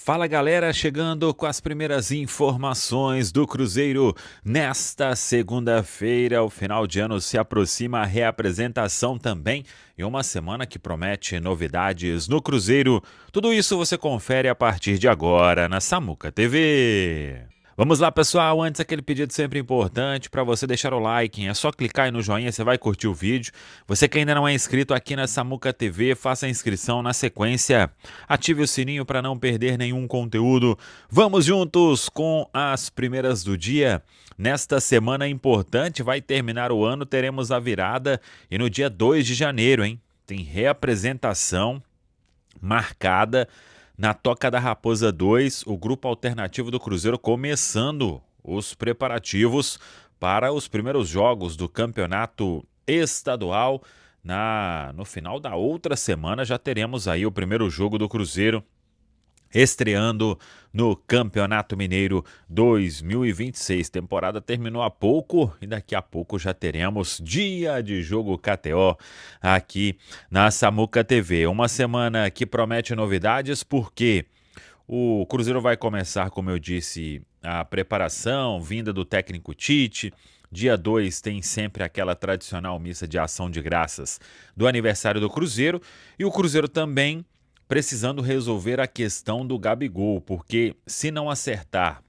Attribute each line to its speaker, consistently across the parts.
Speaker 1: Fala galera, chegando com as primeiras informações do Cruzeiro. Nesta segunda-feira, o final de ano se aproxima, a reapresentação também e uma semana que promete novidades no Cruzeiro. Tudo isso você confere a partir de agora na Samuca TV. Vamos lá, pessoal, antes aquele pedido sempre importante para você deixar o like, é só clicar aí no joinha, você vai curtir o vídeo. Você que ainda não é inscrito aqui na Samuca TV, faça a inscrição na sequência, ative o sininho para não perder nenhum conteúdo. Vamos juntos com as primeiras do dia. Nesta semana importante, vai terminar o ano, teremos a virada e no dia 2 de janeiro, tem reapresentação marcada na Toca da Raposa 2, o grupo alternativo do Cruzeiro começando os preparativos para os primeiros jogos do campeonato estadual. No final da outra semana já teremos aí o primeiro jogo do Cruzeiro estreando no Campeonato Mineiro 2026. Temporada terminou há pouco e daqui a pouco já teremos dia de jogo KTO aqui na Samuca TV. Uma semana que promete novidades porque o Cruzeiro vai começar, como eu disse, a preparação vinda do técnico Tite. Dia 2 tem sempre aquela tradicional missa de ação de graças do aniversário do Cruzeiro e o Cruzeiro também precisando resolver a questão do Gabigol, porque se não acertar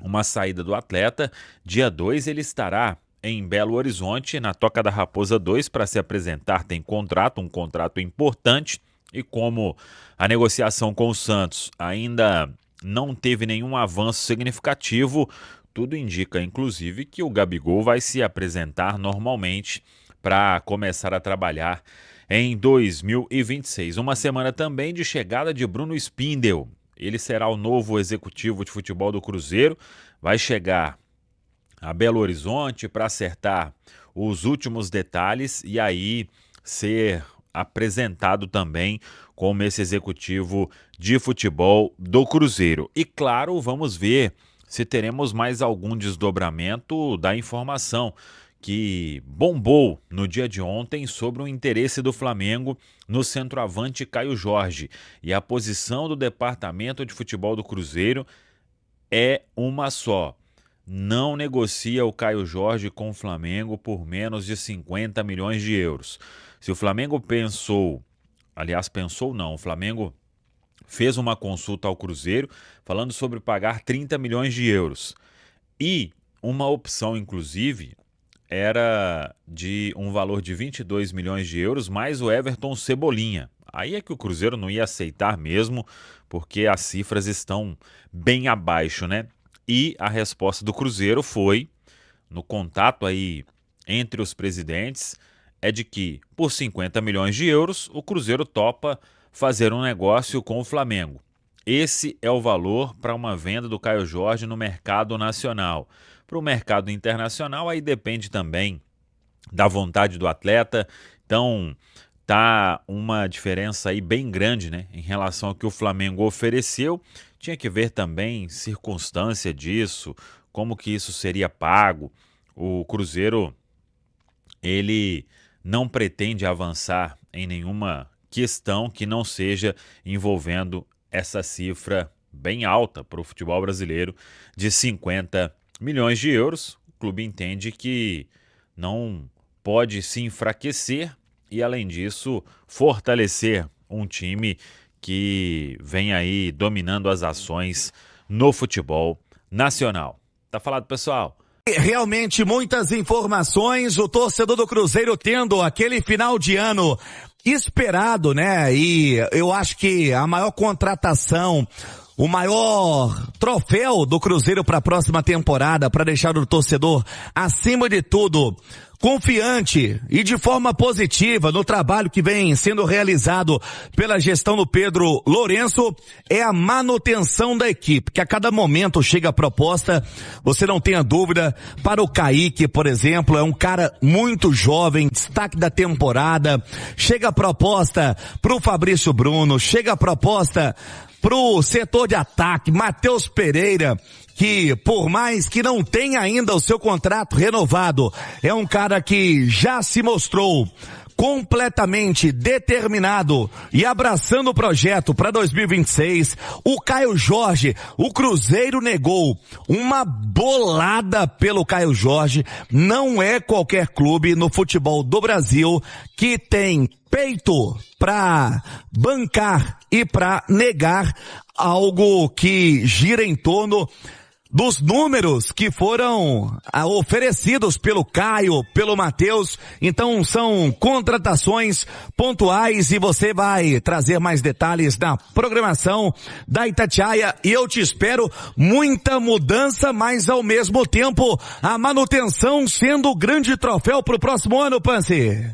Speaker 1: uma saída do atleta, dia 2 ele estará em Belo Horizonte, na Toca da Raposa 2, para se apresentar. Tem um contrato importante, e como a negociação com o Santos ainda não teve nenhum avanço significativo, tudo indica, inclusive, que o Gabigol vai se apresentar normalmente para começar a trabalhar em 2026. Uma semana também de chegada de Bruno Spindel. Ele será o novo executivo de futebol do Cruzeiro. Vai chegar a Belo Horizonte para acertar os últimos detalhes e aí ser apresentado também como esse executivo de futebol do Cruzeiro. E claro, vamos ver se teremos mais algum desdobramento da informação que bombou no dia de ontem sobre o interesse do Flamengo no centroavante Caio Jorge. E a posição do departamento de futebol do Cruzeiro é uma só. Não negocia o Caio Jorge com o Flamengo por menos de 50 milhões de euros. Se o Flamengo o Flamengo fez uma consulta ao Cruzeiro falando sobre pagar 30 milhões de euros. E uma opção, inclusive, era de um valor de 22 milhões de euros, mais o Everton Cebolinha. Aí é que o Cruzeiro não ia aceitar mesmo, porque as cifras estão bem abaixo, né? E a resposta do Cruzeiro foi, no contato aí entre os presidentes, é de que por 50 milhões de euros o Cruzeiro topa fazer um negócio com o Flamengo. Esse é o valor para uma venda do Caio Jorge no mercado nacional. Para o mercado internacional, aí depende também da vontade do atleta. Então, tá uma diferença aí bem grande, né, em relação ao que o Flamengo ofereceu. Tinha que ver também circunstância disso, como que isso seria pago. O Cruzeiro, ele não pretende avançar em nenhuma questão que não seja envolvendo essa cifra bem alta para o futebol brasileiro de 50 milhões de euros. O clube entende que não pode se enfraquecer e, além disso, fortalecer um time que vem aí dominando as ações no futebol nacional. Tá falado, pessoal?
Speaker 2: Realmente muitas informações, o torcedor do Cruzeiro tendo aquele final de ano esperado, né? E eu acho que a maior contratação, o maior troféu do Cruzeiro para a próxima temporada, para deixar o torcedor, acima de tudo, confiante e de forma positiva no trabalho que vem sendo realizado pela gestão do Pedro Lourenço, é a manutenção da equipe, que a cada momento chega a proposta, você não tenha dúvida, para o Kaique, por exemplo, é um cara muito jovem, destaque da temporada, chega a proposta para o Fabrício Bruno, chega a proposta pro setor de ataque, Matheus Pereira, que por mais que não tenha ainda o seu contrato renovado, é um cara que já se mostrou completamente determinado e abraçando o projeto para 2026, o Caio Jorge, o Cruzeiro negou uma bolada pelo Caio Jorge. Não é qualquer clube no futebol do Brasil que tem peito para bancar e para negar algo que gira em torno dos números que foram oferecidos pelo Caio, pelo Matheus. Então são contratações pontuais e você vai trazer mais detalhes na programação da Itatiaia e eu te espero muita mudança, mas ao mesmo tempo a manutenção sendo o grande troféu para o próximo ano, Pansi.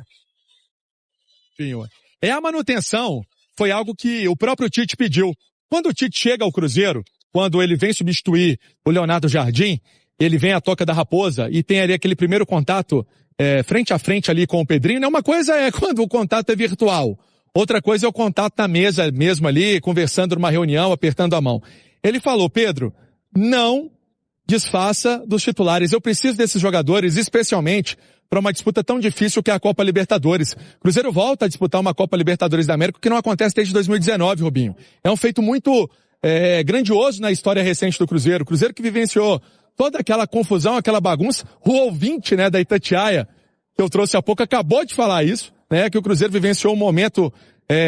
Speaker 3: A manutenção foi algo que o próprio Tite pediu. Quando o Tite chega ao Cruzeiro, quando ele vem substituir o Leonardo Jardim, ele vem à Toca da Raposa e tem ali aquele primeiro contato frente a frente ali com o Pedrinho, né? Uma coisa é quando o contato é virtual, outra coisa é o contato na mesa mesmo ali, conversando numa reunião, apertando a mão. Ele falou: Pedro, não desfaça dos titulares, eu preciso desses jogadores, especialmente para uma disputa tão difícil que é a Copa Libertadores. Cruzeiro volta a disputar uma Copa Libertadores da América, que não acontece desde 2019, Rubinho. É um feito muito grandioso na história recente do Cruzeiro. O Cruzeiro que vivenciou toda aquela confusão, aquela bagunça. O ouvinte, né, da Itatiaia, que eu trouxe há pouco, acabou de falar isso, né, que o Cruzeiro vivenciou um momento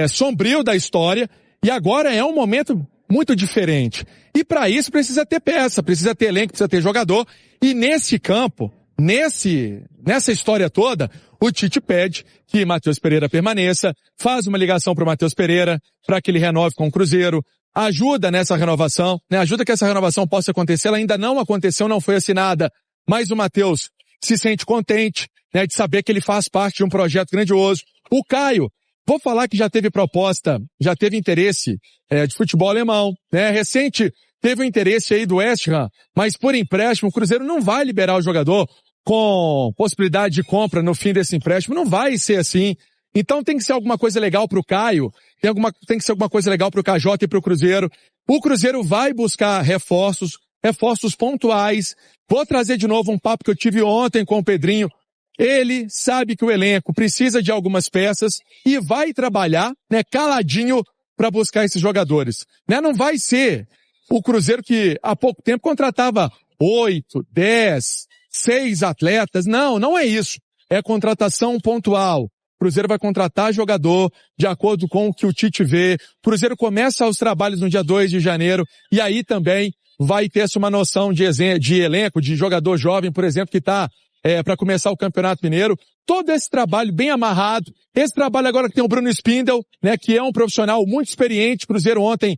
Speaker 3: sombrio da história e agora é um momento muito diferente. E para isso precisa ter peça, precisa ter elenco, precisa ter jogador. E nesse campo, nessa história toda, o Tite pede que Matheus Pereira permaneça, faz uma ligação para o Matheus Pereira para que ele renove com o Cruzeiro, ajuda nessa renovação, né? Ajuda que essa renovação possa acontecer. Ela ainda não aconteceu, não foi assinada, mas o Matheus se sente contente, né, de saber que ele faz parte de um projeto grandioso. O Caio, vou falar que já teve proposta, já teve interesse de futebol alemão, né? Recente teve o interesse aí do West Ham, mas por empréstimo o Cruzeiro não vai liberar o jogador com possibilidade de compra no fim desse empréstimo, não vai ser assim. Então tem que ser alguma coisa legal pro Caio, tem que ser alguma coisa legal pro KJ e pro Cruzeiro. O Cruzeiro vai buscar reforços pontuais. Vou trazer de novo um papo que eu tive ontem com o Pedrinho. Ele sabe que o elenco precisa de algumas peças e vai trabalhar, né, caladinho para buscar esses jogadores. Né? Não vai ser o Cruzeiro que há pouco tempo contratava 8, 10, 6 atletas. Não é isso. É contratação pontual. O Cruzeiro vai contratar jogador de acordo com o que o Tite vê. O Cruzeiro começa os trabalhos no dia 2 de janeiro e aí também vai ter uma noção de elenco, de jogador jovem, por exemplo, que está para começar o Campeonato Mineiro. Todo esse trabalho bem amarrado. Esse trabalho agora que tem o Bruno Spindel, né, que é um profissional muito experiente. O Cruzeiro ontem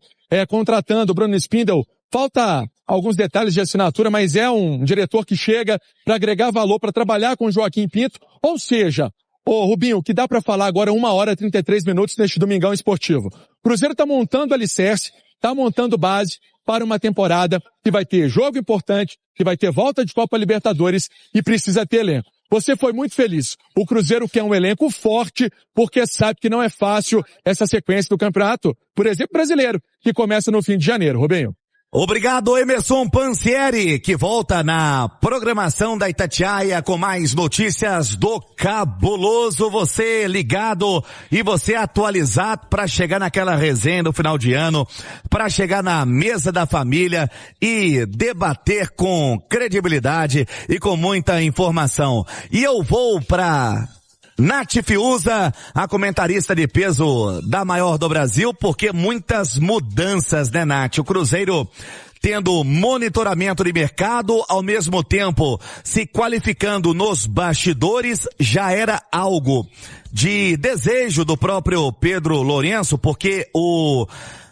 Speaker 3: contratando o Bruno Spindel. Falta alguns detalhes de assinatura, mas é um diretor que chega para agregar valor, para trabalhar com o Joaquim Pinto. Ou seja, Rubinho, o que dá para falar agora 1h33 neste Domingão Esportivo. O Cruzeiro está montando alicerce, está montando base para uma temporada que vai ter jogo importante, que vai ter volta de Copa Libertadores e precisa ter elenco. Você foi muito feliz. O Cruzeiro quer um elenco forte, porque sabe que não é fácil essa sequência do campeonato, por exemplo, brasileiro, que começa no fim de janeiro, Rubinho.
Speaker 2: Obrigado, Emerson Pansieri, que volta na programação da Itatiaia com mais notícias do Cabuloso. Você ligado e você atualizado para chegar naquela resenha no final de ano, para chegar na mesa da família e debater com credibilidade e com muita informação. E eu vou para Nath Fiuza, a comentarista de peso da maior do Brasil, porque muitas mudanças, né, Nath? O Cruzeiro tendo monitoramento de mercado, ao mesmo tempo se qualificando nos bastidores, já era algo de desejo do próprio Pedro Lourenço, porque o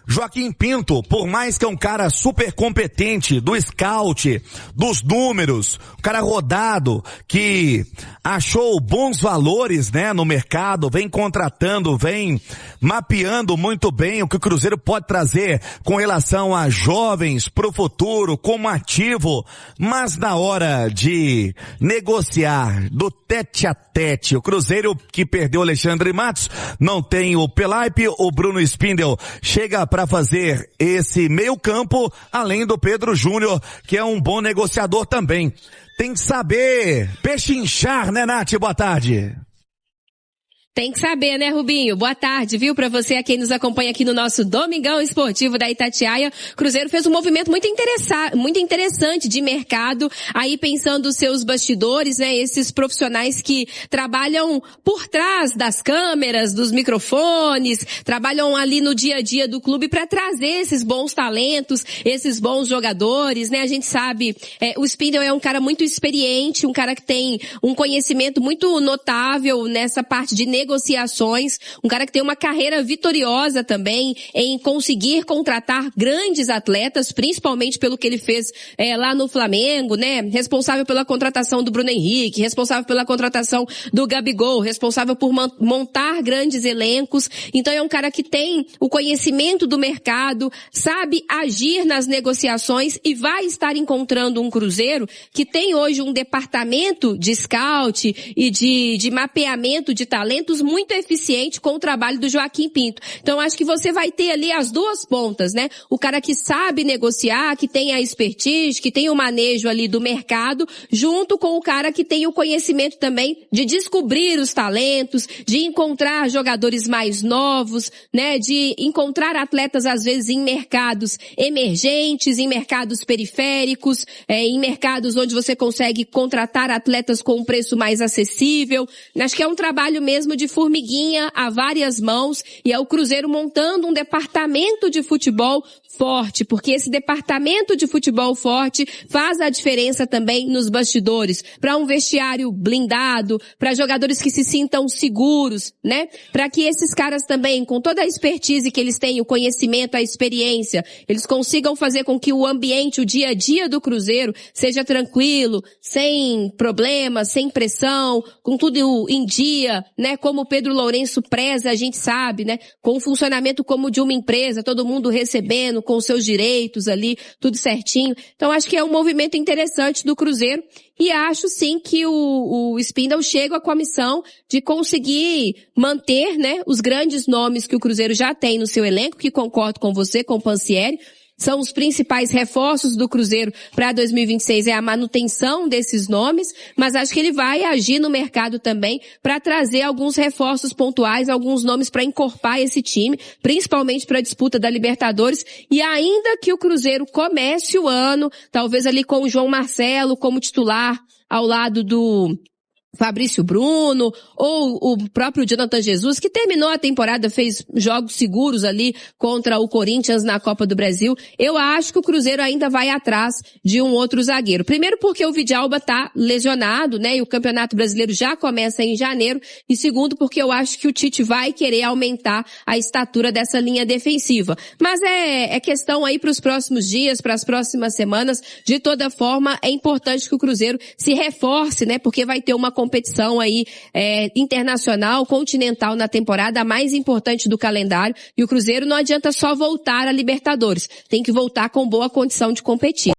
Speaker 2: Joaquim Pinto, por mais que é um cara super competente do scout, dos números, um cara rodado, que achou bons valores, né, no mercado, vem contratando, vem mapeando muito bem o que o Cruzeiro pode trazer com relação a jovens pro futuro, como ativo, mas na hora de negociar do tete a tete, o Cruzeiro que perdeu o Alexandre Matos, não tem o Pelaipe, o Bruno Spindel chega para fazer esse meio campo, além do Pedro Júnior, que é um bom negociador também. Tem que saber pechinchar, né, Nath? Boa tarde.
Speaker 4: Tem que saber, né, Rubinho? Boa tarde, viu? Pra você, a quem nos acompanha aqui no nosso Domingão Esportivo da Itatiaia. Cruzeiro fez um movimento muito interessante de mercado, aí pensando os seus bastidores, né? Esses profissionais que trabalham por trás das câmeras, dos microfones, trabalham ali no dia a dia do clube para trazer esses bons talentos, esses bons jogadores, né? A gente sabe, o Spindle é um cara muito experiente, um cara que tem um conhecimento muito notável nessa parte de negociações, um cara que tem uma carreira vitoriosa também em conseguir contratar grandes atletas, principalmente pelo que ele fez lá no Flamengo, né? Responsável pela contratação do Bruno Henrique, responsável pela contratação do Gabigol, responsável por montar grandes elencos. Então é um cara que tem o conhecimento do mercado, sabe agir nas negociações e vai estar encontrando um Cruzeiro que tem hoje um departamento de scout e de mapeamento de talentos muito eficiente com o trabalho do Joaquim Pinto. Então acho que você vai ter ali as duas pontas, né? O cara que sabe negociar, que tem a expertise, que tem o manejo ali do mercado, junto com o cara que tem o conhecimento também de descobrir os talentos, de encontrar jogadores mais novos, né? De encontrar atletas às vezes em mercados emergentes, em mercados periféricos, em mercados onde você consegue contratar atletas com um preço mais acessível. Acho que é um trabalho mesmo de formiguinha a várias mãos e é o Cruzeiro montando um departamento de futebol forte, porque esse departamento de futebol forte faz a diferença também nos bastidores, para um vestiário blindado, para jogadores que se sintam seguros, né? Para que esses caras também, com toda a expertise que eles têm, o conhecimento, a experiência, eles consigam fazer com que o ambiente, o dia a dia do Cruzeiro seja tranquilo, sem problemas, sem pressão, com tudo em dia, né? Como o Pedro Lourenço preza, a gente sabe, né? Com um funcionamento como de uma empresa, todo mundo recebendo, com seus direitos ali, tudo certinho. Então acho que é um movimento interessante do Cruzeiro e acho sim que o Spindle chega com a missão de conseguir manter, né, os grandes nomes que o Cruzeiro já tem no seu elenco, que concordo com você, com o Pansieri. São os principais reforços do Cruzeiro para 2026, é a manutenção desses nomes, mas acho que ele vai agir no mercado também para trazer alguns reforços pontuais, alguns nomes para encorpar esse time, principalmente para a disputa da Libertadores, e ainda que o Cruzeiro comece o ano, talvez ali com o João Marcelo como titular, ao lado do Fabrício Bruno, ou o próprio Jonathan Jesus, que terminou a temporada, fez jogos seguros ali contra o Corinthians na Copa do Brasil. Eu acho que o Cruzeiro ainda vai atrás de um outro zagueiro. Primeiro porque o Vidalba tá lesionado, né, e o Campeonato Brasileiro já começa em janeiro. E segundo porque eu acho que o Tite vai querer aumentar a estatura dessa linha defensiva. Mas é questão aí para os próximos dias, para as próximas semanas. De toda forma, é importante que o Cruzeiro se reforce, né, porque vai ter uma competição aí internacional, continental na temporada, a mais importante do calendário, e o Cruzeiro não adianta só voltar a Libertadores, tem que voltar com boa condição de competir.